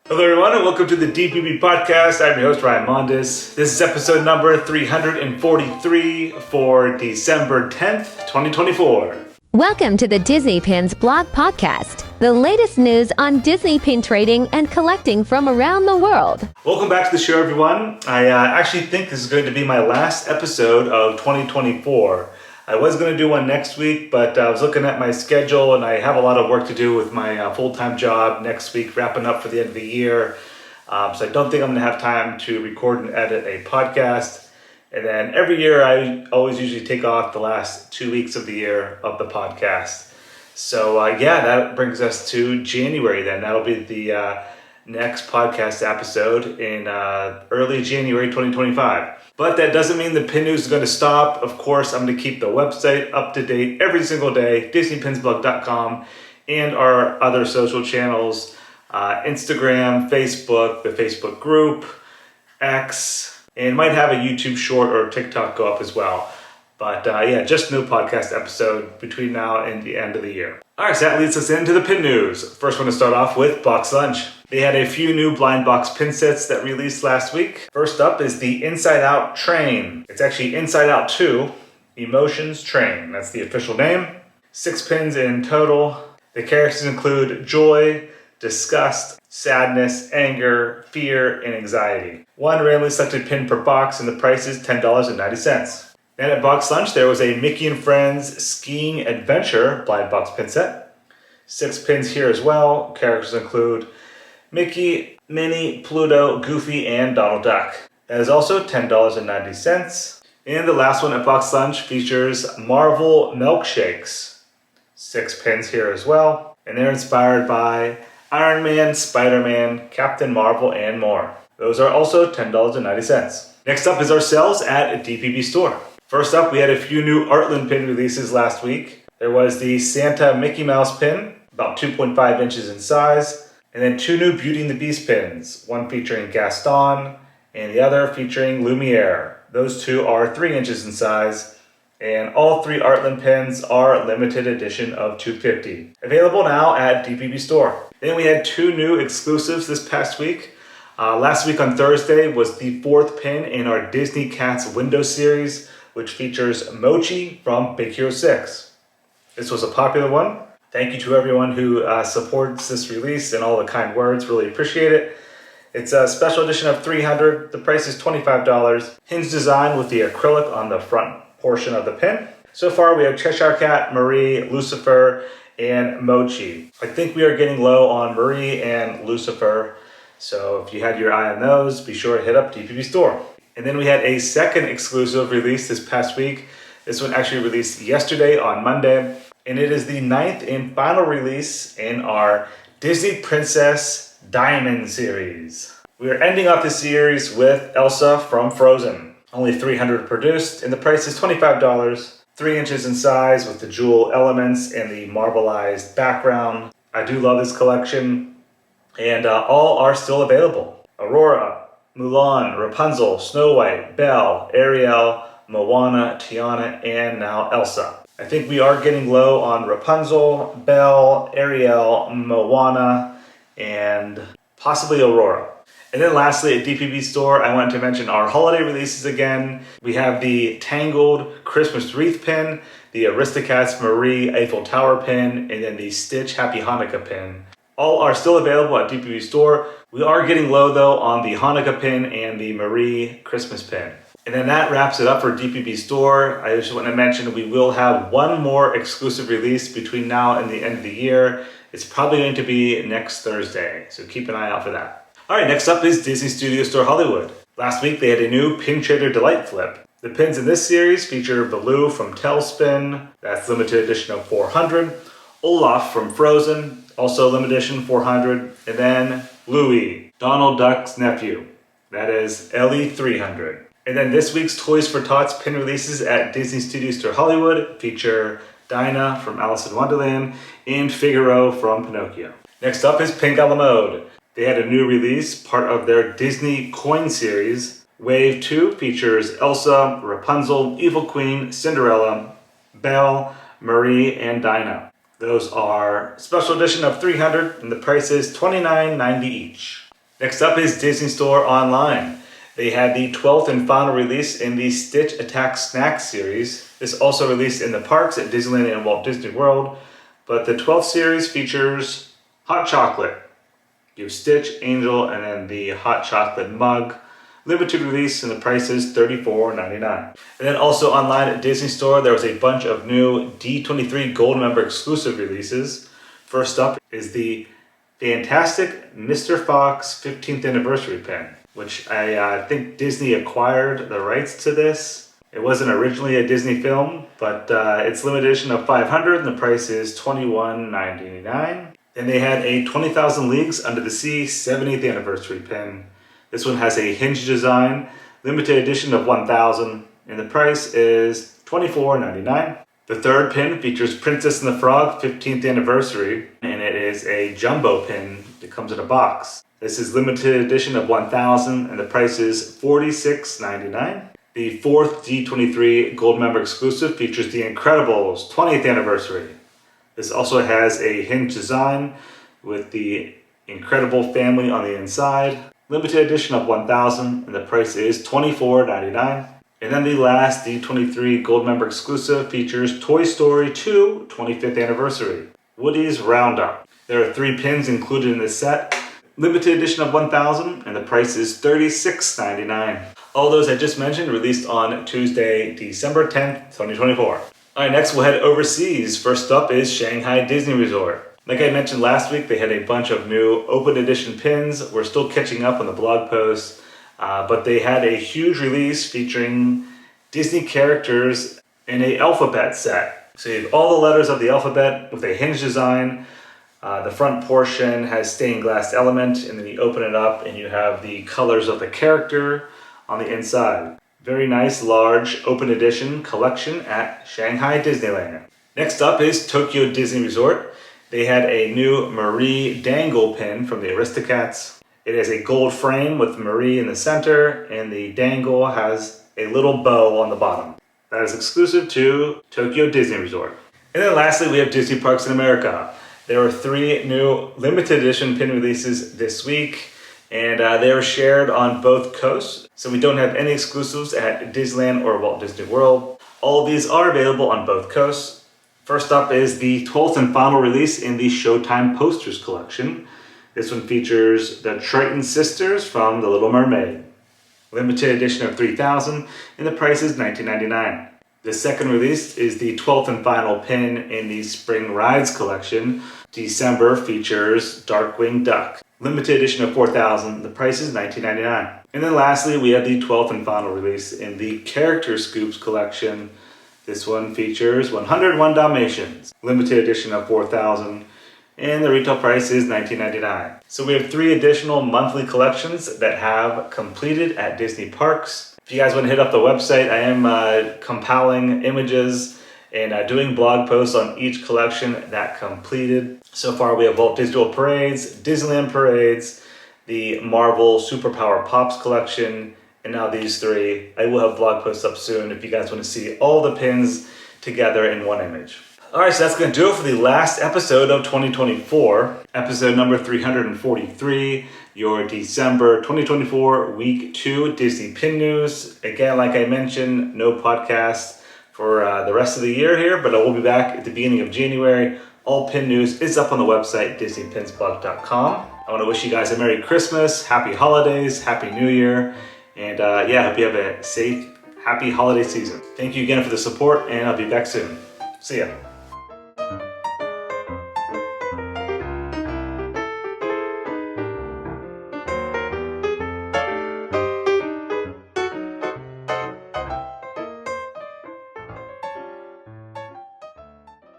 Hello everyone and welcome to the DPB podcast. I'm your host Ryan Mondes. This is episode number 343 for December 10th, 2024. Welcome to the Disney Pins blog podcast, the latest news on Disney pin trading and collecting from around the world. Welcome back to the show everyone. I actually think this is going to be my last episode of 2024. I was going to do one next week, but I was looking at my schedule and I have a lot of work to do with my full-time job next week, wrapping up for the end of the year. So I don't think I'm going to have time to record and edit a podcast. And then every year I always usually take off the last 2 weeks of the year of the podcast. So that brings us to January then. That'll be the next podcast episode in early January 2025. But that doesn't mean the pin news is going to stop. Of course, I'm going to keep the website up to date every single day, DisneyPinsBlog.com, and our other social channels, Instagram, Facebook, the Facebook group, X, and might have a YouTube short or TikTok go up as well. But just no podcast episode between now and the end of the year. All right, so that leads us into the pin news. First one to start off with BoxLunch. They had a few new blind box pin sets that released last week. First up is the Inside Out Train. It's actually Inside Out 2 Emotions Train. That's the official name. 6 pins in total. The characters include joy, disgust, sadness, anger, fear, and anxiety. One randomly selected pin per box, and the price is $10.90. Then at BoxLunch, there was a Mickey and Friends Skiing Adventure blind box pin set. 6 pins here as well. Characters include Mickey, Minnie, Pluto, Goofy, and Donald Duck. That is also $10.90. And the last one at BoxLunch features Marvel Milkshakes. 6 pins here as well. And they're inspired by Iron Man, Spider-Man, Captain Marvel, and more. Those are also $10.90. Next up is our sales at DPB Store. First up, we had a few new Artland pin releases last week. There was the Santa Mickey Mouse pin, about 2.5 inches in size, and then 2 new Beauty and the Beast pins, one featuring Gaston and the other featuring Lumiere. Those 2 are 3 inches in size, and all 3 Artland pins are limited edition of 250. Available now at DPB Store. Then we had 2 new exclusives this past week. Last week on Thursday was the 4th pin in our Disney Cats window series, which features Mochi from Big Hero 6. This was a popular one. Thank you to everyone who supports this release and all the kind words. Really appreciate it. It's a special edition of 300. The price is $25. Hinge design with the acrylic on the front portion of the pin. So far we have Cheshire Cat, Marie, Lucifer, and Mochi. I think we are getting low on Marie and Lucifer. So if you had your eye on those, be sure to hit up DPB Store. And then we had a second exclusive release this past week. This one actually released yesterday on Monday. And it is the 9th and final release in our Disney Princess Diamond series. We are ending off this series with Elsa from Frozen. Only 300 produced, and the price is $25. 3 inches in size with the jewel elements and the marbleized background. I do love this collection. And all are still available. Aurora, Mulan, Rapunzel, Snow White, Belle, Ariel, Moana, Tiana, and now Elsa. I think we are getting low on Rapunzel, Belle, Ariel, Moana, and possibly Aurora. And then lastly, at DPB Store, I wanted to mention our holiday releases again. We have the Tangled Christmas Wreath pin, the Aristocats Marie Eiffel Tower pin, and then the Stitch Happy Hanukkah pin. All are still available at DPB Store. We are getting low though on the Hanukkah pin and the Marie Christmas pin. And then that wraps it up for DPB Store. I just want to mention we will have one more exclusive release between now and the end of the year. It's probably going to be next Thursday, so keep an eye out for that. All right, next up is Disney Studio Store Hollywood. Last week they had a new Pin Trader Delight Flip. The pins in this series feature Baloo from Tailspin, that's limited edition of 400. Olaf from Frozen, also limited edition 400. And then Louie, Donald Duck's nephew, that is LE 300. And then this week's Toys for Tots pin releases at Disney Studio Store Hollywood feature Dinah from Alice in Wonderland and Figaro from Pinocchio. Next up is Pink a la Mode. They had a new release, part of their Disney Coin series. Wave 2 features Elsa, Rapunzel, Evil Queen, Cinderella, Belle, Marie, and Dinah. Those are special edition of 300 and the price is $29.90 each. Next up is Disney Store Online. They had the 12th and final release in the Stitch Attack Snack series. This also released in the parks at Disneyland and Walt Disney World, but the 12th series features hot chocolate. You have Stitch, Angel, and then the hot chocolate mug. Limited release and the price is $34.99. And then also online at Disney Store, there was a bunch of new D23 Gold Member exclusive releases. First up is the fantastic Mr. Fox 15th Anniversary pin, which I think Disney acquired the rights to this. It wasn't originally a Disney film, but it's limited edition of 500 and the price is $21.99. Then they had a 20,000 Leagues Under the Sea 70th Anniversary pin. This one has a hinge design, limited edition of 1,000, and the price is $24.99. The third pin features Princess and the Frog 15th Anniversary, and it is a jumbo pin that comes in a box. This is limited edition of 1,000, and the price is $46.99. The fourth D23 Gold Member exclusive features The Incredibles 20th Anniversary. This also has a hinge design with the Incredible family on the inside. Limited edition of 1,000 and the price is $24.99. And then the last D23 Gold Member exclusive features Toy Story 2 25th Anniversary. Woody's Roundup. There are 3 pins included in this set. Limited edition of 1,000 and the price is $36.99. All those I just mentioned released on Tuesday, December 10th, 2024. Alright, next we'll head overseas. First up is Shanghai Disney Resort. Like I mentioned last week, they had a bunch of new open edition pins. We're still catching up on the blog posts, but they had a huge release featuring Disney characters in an alphabet set. So you have all the letters of the alphabet with a hinge design. The front portion has stained glass element, and then you open it up and you have the colors of the character on the inside. Very nice, large, open edition collection at Shanghai Disneyland. Next up is Tokyo Disney Resort. They had a new Marie dangle pin from the Aristocats. It has a gold frame with Marie in the center, and the dangle has a little bow on the bottom. That is exclusive to Tokyo Disney Resort. And then lastly, we have Disney Parks in America. There were 3 new limited edition pin releases this week, and they were shared on both coasts. So we don't have any exclusives at Disneyland or Walt Disney World. All of these are available on both coasts. First up is the 12th and final release in the Showtime Posters collection. This one features the Triton sisters from The Little Mermaid. Limited edition of 3,000 and the price is $19.99. The second release is the 12th and final pin in the Spring Rides collection. December features Darkwing Duck. Limited edition of 4,000, the price is $19.99. And then lastly, we have the 12th and final release in the Character Scoops collection. This one features 101 Dalmatians, limited edition of 4,000, and the retail price is $19.99. So we have 3 additional monthly collections that have completed at Disney Parks. If you guys want to hit up the website, I am compiling images and doing blog posts on each collection that completed. So far we have Walt Disney World Parades, Disneyland Parades, the Marvel Superpower Pops collection, and now these 3. I will have blog posts up soon if you guys want to see all the pins together in one image. Alright, so that's going to do it for the last episode of 2024. Episode number 343, your December 2024 Week 2 Disney Pin News. Again, like I mentioned, no podcast for the rest of the year here, but I will be back at the beginning of January. All pin news is up on the website, DisneyPinsBlog.com. I want to wish you guys a Merry Christmas, Happy Holidays, Happy New Year. And I hope you have a safe, happy holiday season. Thank you again for the support, and I'll be back soon. See ya.